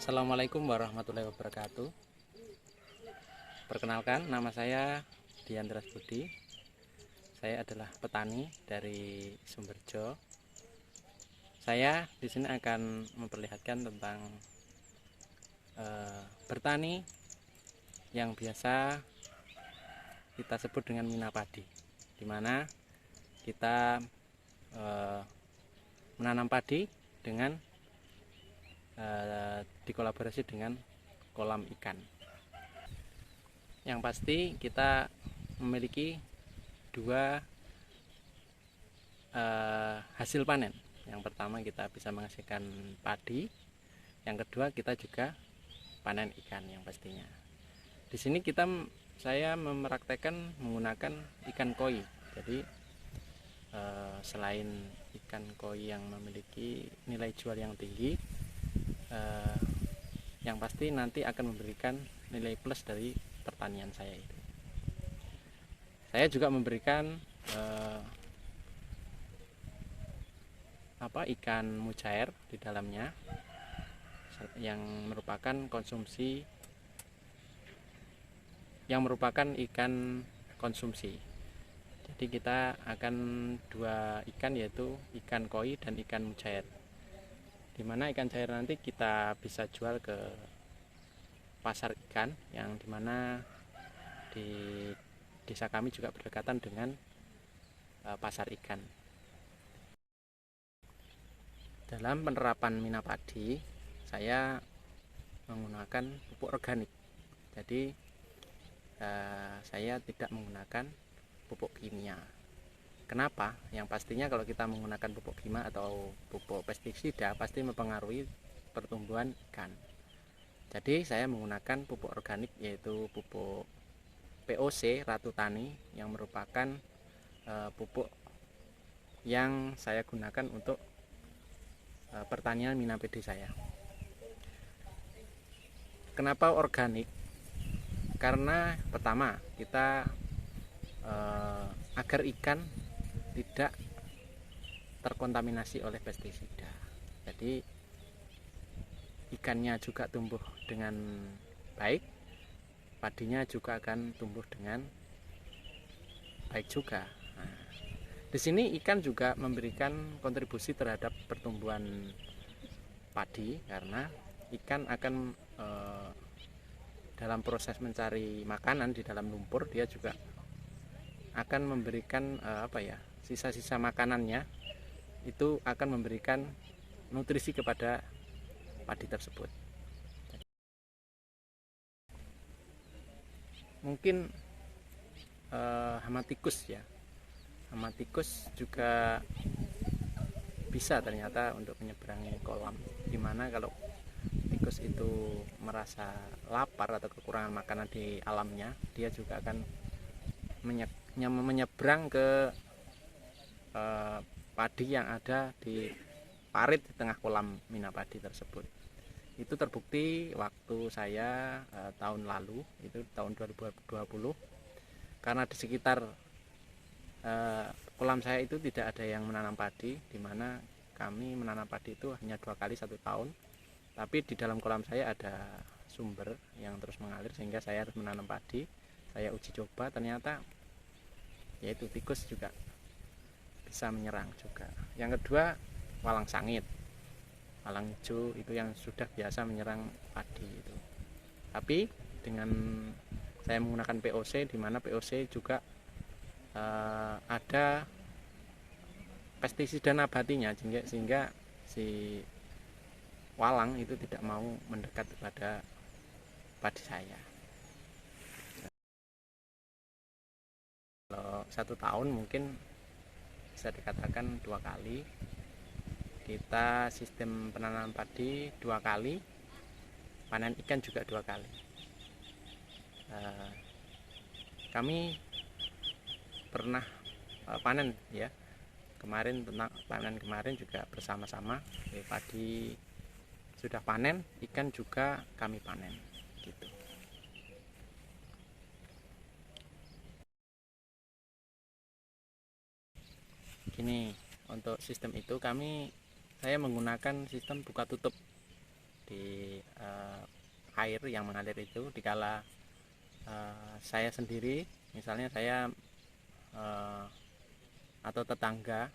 Assalamualaikum warahmatullahi wabarakatuh. Perkenalkan, nama saya Diandras Budi. Saya adalah petani dari Sumberjo. Saya di sini akan memperlihatkan tentang bertani yang biasa kita sebut dengan mina padi, di mana kita menanam padi dengan dikolaborasi dengan kolam ikan. Yang pasti kita memiliki dua hasil panen. Yang pertama kita bisa menghasilkan padi, yang kedua kita juga panen ikan yang pastinya. Di sini saya mempraktekkan menggunakan ikan koi. Jadi selain ikan koi yang memiliki nilai jual yang tinggi, yang pasti nanti akan memberikan nilai plus dari pertanian saya itu. Saya juga memberikan ikan mujair di dalamnya, yang merupakan ikan konsumsi. Jadi kita akan dua ikan, yaitu ikan koi dan ikan mujair, dimana ikan cair nanti kita bisa jual ke pasar ikan, yang dimana di desa kami juga berdekatan dengan pasar ikan. Dalam penerapan mina padi, saya menggunakan pupuk organik. Jadi saya tidak menggunakan pupuk kimia. Kenapa? Yang pastinya kalau kita menggunakan pupuk kimia atau pupuk pestisida pasti mempengaruhi pertumbuhan ikan. Jadi saya menggunakan pupuk organik, yaitu pupuk POC Ratu Tani, yang merupakan pupuk yang saya gunakan untuk pertanian mina padi saya. Kenapa organik? Karena pertama, kita agar ikan tidak terkontaminasi oleh pestisida. Jadi ikannya juga tumbuh dengan baik, padinya juga akan tumbuh dengan baik juga. Nah, di sini ikan juga memberikan kontribusi terhadap pertumbuhan padi, karena ikan akan dalam proses mencari makanan di dalam lumpur, dia juga akan memberikan sisa-sisa makanannya itu akan memberikan nutrisi kepada padi tersebut. Mungkin hama tikus ya, hama tikus juga bisa ternyata untuk menyeberangi kolam, dimana kalau tikus itu merasa lapar atau kekurangan makanan di alamnya, dia juga akan menyeberang ke padi yang ada di parit di tengah kolam mina padi tersebut. Itu terbukti waktu saya tahun lalu, itu tahun 2020, karena di sekitar kolam saya itu tidak ada yang menanam padi, dimana kami menanam padi itu hanya 2 kali 1 tahun. Tapi di dalam kolam saya ada sumber yang terus mengalir, sehingga saya harus menanam padi. Saya uji coba, ternyata yaitu tikus juga bisa menyerang juga. Yang kedua, walang sangit, walang hijau, itu yang sudah biasa menyerang padi itu. Tapi dengan saya menggunakan POC, di mana POC juga ada pestisida nabatinya, sehingga si walang itu tidak mau mendekat kepada padi saya. Kalau 1 tahun mungkin bisa dikatakan 2 kali. Kita sistem penanaman padi 2 kali, panen ikan juga 2 kali. Kami pernah panen ya kemarin, tentang panen kemarin juga bersama-sama. Padi sudah panen, ikan juga kami panen gitu. Gini, untuk sistem itu saya menggunakan sistem buka tutup di air yang mengalir itu. Dikala saya sendiri, misalnya saya atau tetangga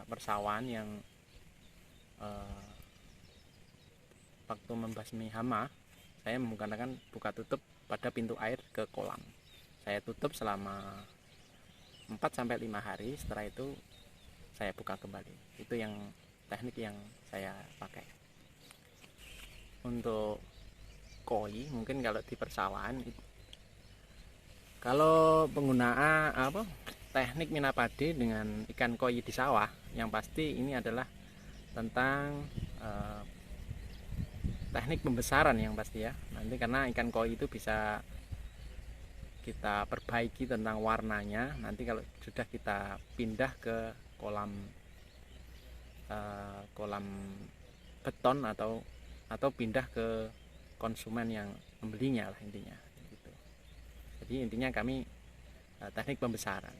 persawahan yang waktu membasmi hama, saya menggunakan buka tutup pada pintu air ke kolam. Saya tutup selama 4-5 hari, setelah itu saya buka kembali. Itu yang teknik yang saya pakai. Untuk koi mungkin kalau di persawahan, kalau penggunaan teknik minapadi dengan ikan koi di sawah, yang pasti ini adalah tentang teknik pembesaran yang pasti ya. Nanti karena ikan koi itu bisa kita perbaiki tentang warnanya. Nanti kalau sudah kita pindah ke kolam beton atau pindah ke konsumen yang membelinya lah intinya gitu. Jadi intinya kami teknik pembesaran.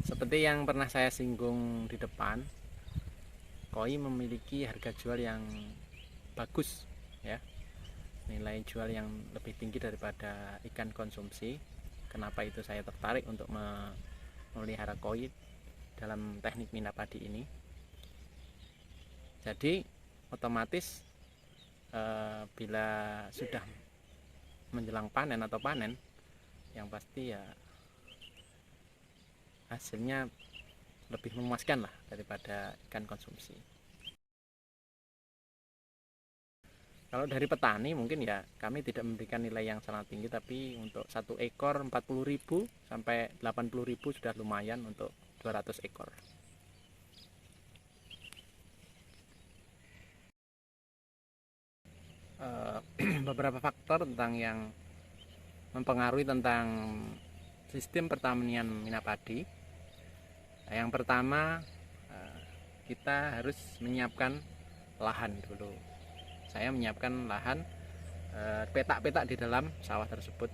Seperti yang pernah saya singgung di depan, koi memiliki harga jual yang bagus ya, nilai jual yang lebih tinggi daripada ikan konsumsi. Kenapa itu saya tertarik untuk memelihara koi dalam teknik minapadi ini? Jadi otomatis bila sudah menjelang panen atau panen, yang pasti ya hasilnya lebih memuaskan lah daripada ikan konsumsi. Kalau dari petani mungkin ya kami tidak memberikan nilai yang sangat tinggi, tapi untuk satu ekor 40.000 sampai 80.000 sudah lumayan untuk 200 ekor. Beberapa faktor tentang yang mempengaruhi tentang sistem pertanian minapadi. Yang pertama, kita harus menyiapkan lahan dulu. Saya menyiapkan lahan petak-petak di dalam sawah tersebut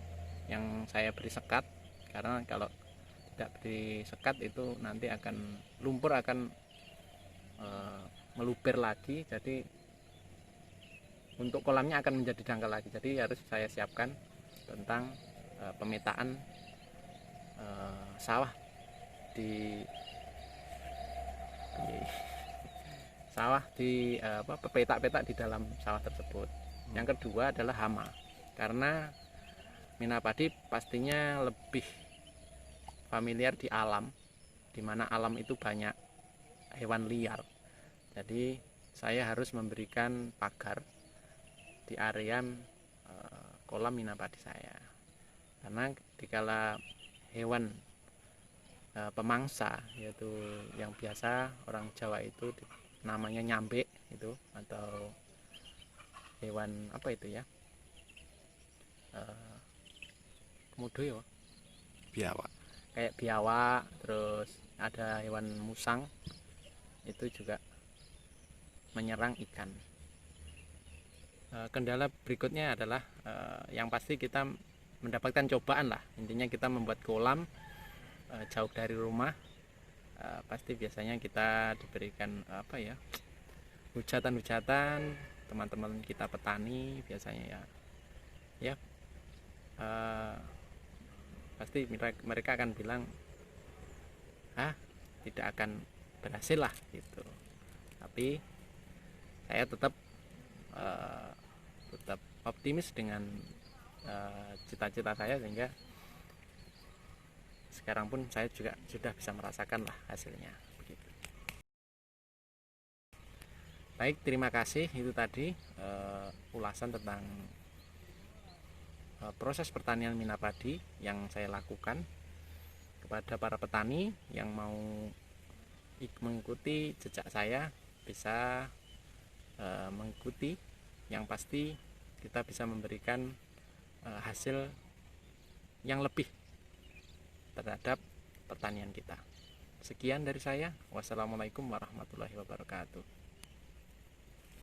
yang saya beri sekat, karena kalau tidak beri sekat itu nanti lumpur akan meluber lagi, jadi untuk kolamnya akan menjadi dangkal lagi. Jadi harus saya siapkan tentang pemetaan sawah di petak-petak di dalam sawah tersebut. Yang kedua adalah hama, karena minapadi pastinya lebih familiar di alam, di mana alam itu banyak hewan liar. Jadi saya harus memberikan pagar di area kolam minapadi saya, karena dikala hewan pemangsa, yaitu yang biasa orang Jawa itu namanya nyambe itu, atau hewan apa itu ya, komodo ya, biawak, kayak biawak, terus ada hewan musang itu juga menyerang ikan. Kendala berikutnya adalah yang pasti kita mendapatkan cobaan lah, intinya kita membuat kolam jauh dari rumah. Pasti biasanya kita diberikan hujatan teman-teman kita petani biasanya ya pasti mereka akan bilang tidak akan berhasil lah gitu. Tapi saya tetap optimis dengan cita-cita saya, sehingga sekarang pun saya juga sudah bisa merasakan lah hasilnya begitu. Baik, terima kasih. Itu tadi ulasan tentang proses pertanian minapadi yang saya lakukan. Kepada para petani yang mau mengikuti jejak saya, bisa mengikuti. Yang pasti kita bisa memberikan hasil yang lebih terhadap pertanian kita. Sekian dari saya. Wassalamualaikum warahmatullahi wabarakatuh.